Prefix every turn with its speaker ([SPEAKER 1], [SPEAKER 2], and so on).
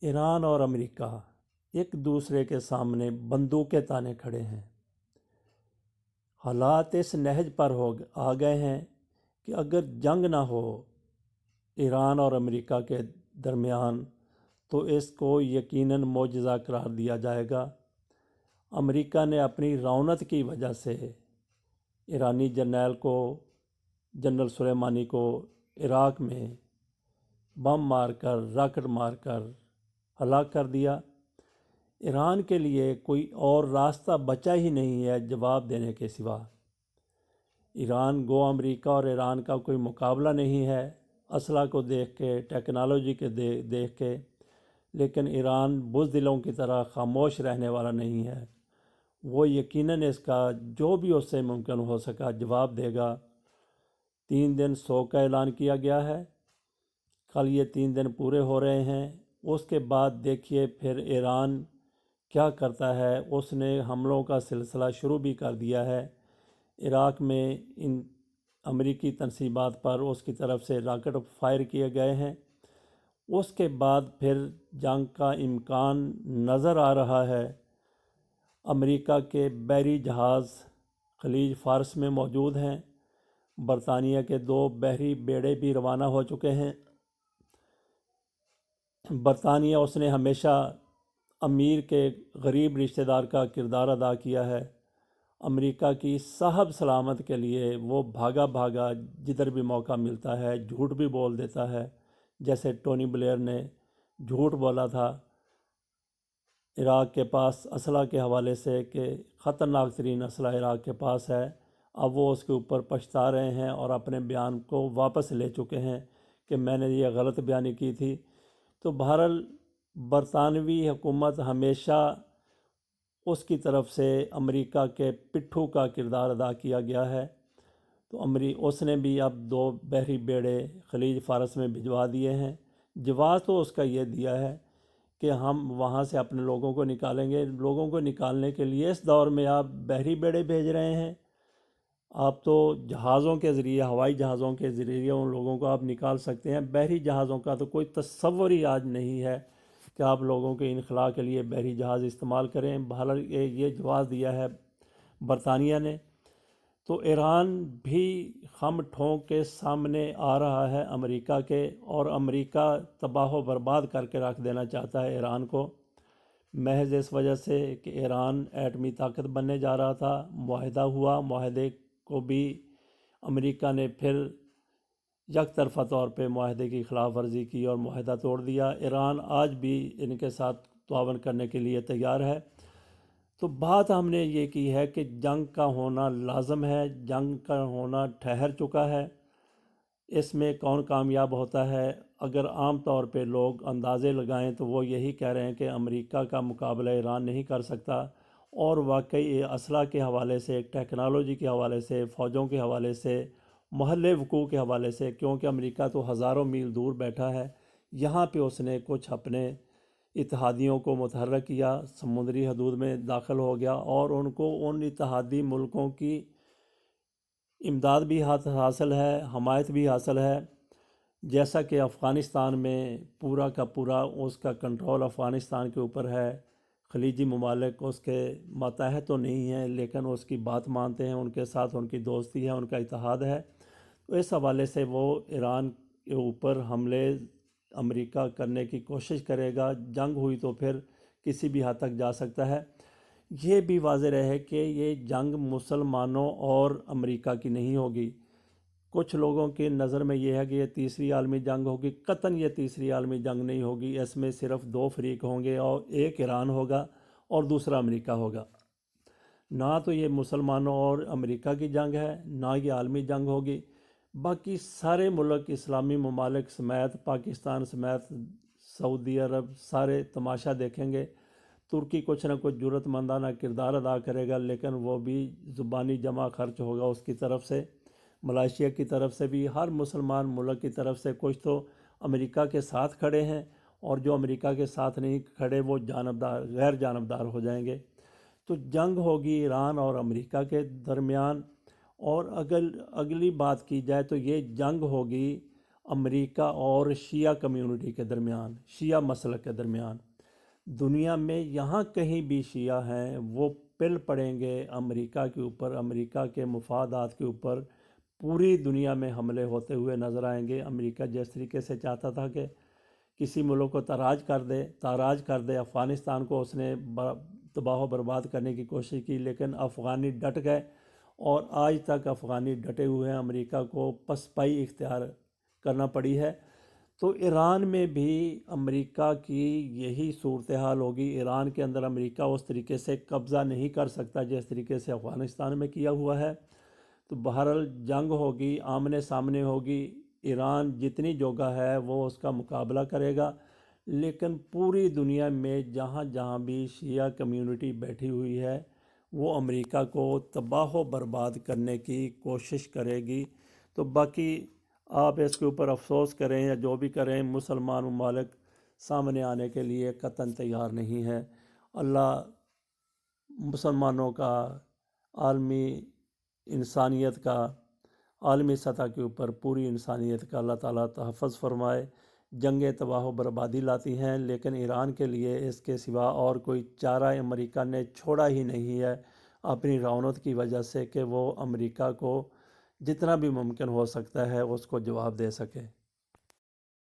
[SPEAKER 1] ایران اور امریکہ ایک دوسرے کے سامنے بندوقیں تانے کھڑے ہیں۔ حالات اس نہج پر آ گئے ہیں کہ اگر جنگ نہ ہو ایران اور امریکہ کے درمیان تو اس کو یقیناً معجزہ قرار دیا جائے گا۔ امریکہ نے اپنی رونت کی وجہ سے ایرانی جنرل سلیمانی کو عراق میں بم مار کر راکٹ مار کر ہلاک کر دیا۔ ایران کے لیے کوئی اور راستہ بچا ہی نہیں ہے جواب دینے کے سوا۔ ایران گو امریکہ اور ایران کا کوئی مقابلہ نہیں ہے اسلحہ کو دیکھ کے، ٹیکنالوجی کے دیکھ کے، لیکن ایران بزدلوں کی طرح خاموش رہنے والا نہیں ہے۔ وہ یقیناً اس کا جو بھی اس سے ممکن ہو سکا جواب دے گا۔ 3 دن سوگ کا اعلان کیا گیا ہے، کل یہ 3 دن پورے ہو رہے ہیں۔ اس کے بعد دیکھیے پھر ایران کیا کرتا ہے۔ اس نے حملوں کا سلسلہ شروع بھی کر دیا ہے۔ عراق میں ان امریکی تنصیبات پر اس کی طرف سے راکٹ فائر کیے گئے ہیں۔ اس کے بعد پھر جنگ کا امکان نظر آ رہا ہے۔ امریکہ کے بحری جہاز خلیج فارس میں موجود ہیں۔ برطانیہ کے 2 بحری بیڑے بھی روانہ ہو چکے ہیں۔ برطانیہ اس نے ہمیشہ امیر کے غریب رشتہ دار کا کردار ادا کیا ہے۔ امریکہ کی صاحب سلامت کے لیے وہ بھاگا بھاگا جدھر بھی موقع ملتا ہے جھوٹ بھی بول دیتا ہے، جیسے ٹونی بلیئر نے جھوٹ بولا تھا عراق کے پاس اسلحہ کے حوالے سے کہ خطرناک ترین اسلحہ عراق کے پاس ہے۔ اب وہ اس کے اوپر پچھتا رہے ہیں اور اپنے بیان کو واپس لے چکے ہیں کہ میں نے یہ غلط بیانی کی تھی۔ تو بہرحال برطانوی حکومت ہمیشہ اس کی طرف سے امریکہ کے پٹھو کا کردار ادا کیا گیا ہے۔ تو اس نے بھی اب 2 بحری بیڑے خلیج فارس میں بھجوا دیے ہیں۔ جواز تو اس کا یہ دیا ہے کہ ہم وہاں سے اپنے لوگوں کو نکالیں گے۔ لوگوں کو نکالنے کے لیے اس دور میں آپ بحری بیڑے بھیج رہے ہیں، آپ تو جہازوں کے ذریعے، ہوائی جہازوں کے ذریعے ان لوگوں کو آپ نکال سکتے ہیں۔ بحری جہازوں کا تو کوئی تصور ہی آج نہیں ہے کہ آپ لوگوں کے انخلاء کے لیے بحری جہاز استعمال کریں۔ بہرحال یہ جواز دیا ہے برطانیہ نے۔ تو ایران بھی خم ٹھونک کے سامنے آ رہا ہے امریکہ کے، اور امریکہ تباہ و برباد کر کے رکھ دینا چاہتا ہے ایران کو، محض اس وجہ سے کہ ایران ایٹمی طاقت بننے جا رہا تھا۔ معاہدہ ہوا، معاہدے کو بھی امریکہ نے پھر یک طرفہ طور پہ معاہدے کی خلاف ورزی کی اور معاہدہ توڑ دیا۔ ایران آج بھی ان کے ساتھ تعاون کرنے کے لیے تیار ہے۔ تو بات ہم نے یہ کی ہے کہ جنگ کا ہونا لازم ہے، جنگ کا ہونا ٹھہر چکا ہے۔ اس میں کون کامیاب ہوتا ہے؟ اگر عام طور پہ لوگ اندازے لگائیں تو وہ یہی کہہ رہے ہیں کہ امریکہ کا مقابلہ ایران نہیں کر سکتا، اور واقعی اسلحہ کے حوالے سے، ٹیکنالوجی کے حوالے سے، فوجوں کے حوالے سے، محل وقوع کے حوالے سے، کیونکہ امریکہ تو ہزاروں میل دور بیٹھا ہے، یہاں پہ اس نے کچھ اپنے اتحادیوں کو متحرک کیا، سمندری حدود میں داخل ہو گیا، اور ان کو ان اتحادی ملکوں کی امداد بھی حاصل ہے، حمایت بھی حاصل ہے۔ جیسا کہ افغانستان میں پورا کا پورا اس کا کنٹرول افغانستان کے اوپر ہے، خلیجی ممالک اس کے ماتحت تو نہیں ہیں لیکن اس کی بات مانتے ہیں، ان کے ساتھ ان کی دوستی ہے، ان کا اتحاد ہے۔ تو اس حوالے سے وہ ایران کے اوپر حملے امریکہ کرنے کی کوشش کرے گا۔ جنگ ہوئی تو پھر کسی بھی حد تک جا سکتا ہے۔ یہ بھی واضح رہے کہ یہ جنگ مسلمانوں اور امریکہ کی نہیں ہوگی۔ کچھ لوگوں کی نظر میں یہ ہے کہ یہ تیسری عالمی جنگ ہوگی۔ قطعاً یہ تیسری عالمی جنگ نہیں ہوگی۔ اس میں صرف 2 فریق ہوں گے، اور ایک ایران ہوگا اور دوسرا امریکہ ہوگا۔ نہ تو یہ مسلمانوں اور امریکہ کی جنگ ہے، نہ یہ عالمی جنگ ہوگی۔ باقی سارے ملک، اسلامی ممالک سمیت، پاکستان سمیت، سعودی عرب، سارے تماشا دیکھیں گے۔ ترکی کچھ نہ کچھ جرأت مندانہ کردار ادا کرے گا، لیکن وہ بھی زبانی جمع خرچ ہوگا اس کی طرف سے۔ ملائیشیا کی طرف سے بھی، ہر مسلمان ملک کی طرف سے کچھ تو امریکہ کے ساتھ کھڑے ہیں، اور جو امریکہ کے ساتھ نہیں کھڑے وہ غیر جانبدار ہو جائیں گے۔ تو جنگ ہوگی ایران اور امریکہ کے درمیان۔ اور اگر اگلی بات کی جائے تو یہ جنگ ہوگی امریکہ اور شیعہ کمیونٹی کے درمیان، شیعہ مسلک کے درمیان۔ دنیا میں یہاں کہیں بھی شیعہ ہیں وہ پل پڑیں گے امریکہ کے اوپر، امریکہ کے مفادات کے اوپر پوری دنیا میں حملے ہوتے ہوئے نظر آئیں گے۔ امریکہ جس طریقے سے چاہتا تھا کہ کسی ملک کو تاراج کر دے، افغانستان کو اس نے تباہ و برباد کرنے کی کوشش کی، لیکن افغانی ڈٹ گئے اور آج تک افغانی ڈٹے ہوئے ہیں۔ امریکہ کو پسپائی اختیار کرنا پڑی ہے۔ تو ایران میں بھی امریکہ کی یہی صورتحال ہوگی۔ ایران کے اندر امریکہ اس طریقے سے قبضہ نہیں کر سکتا جس طریقے سے افغانستان میں کیا ہوا ہے۔ تو بہرحال جنگ ہوگی، آمنے سامنے ہوگی، ایران جتنی جوگا ہے وہ اس کا مقابلہ کرے گا، لیکن پوری دنیا میں جہاں جہاں بھی شیعہ کمیونٹی بیٹھی ہوئی ہے وہ امریکہ کو تباہ و برباد کرنے کی کوشش کرے گی۔ تو باقی آپ اس کے اوپر افسوس کریں یا جو بھی کریں، مسلمان ممالک سامنے آنے کے لیے قطعاً تیار نہیں ہے۔ اللہ مسلمانوں کا، عالمی انسانیت کا، عالمی سطح کے اوپر پوری انسانیت کا اللہ تعالیٰ تحفظ فرمائے۔ جنگیں تباہ و بربادی لاتی ہیں، لیکن ایران کے لیے اس کے سوا اور کوئی چارہ امریکہ نے چھوڑا ہی نہیں ہے، اپنی رونق کی وجہ سے، کہ وہ امریکہ کو جتنا بھی ممکن ہو سکتا ہے اس کو جواب دے سکے۔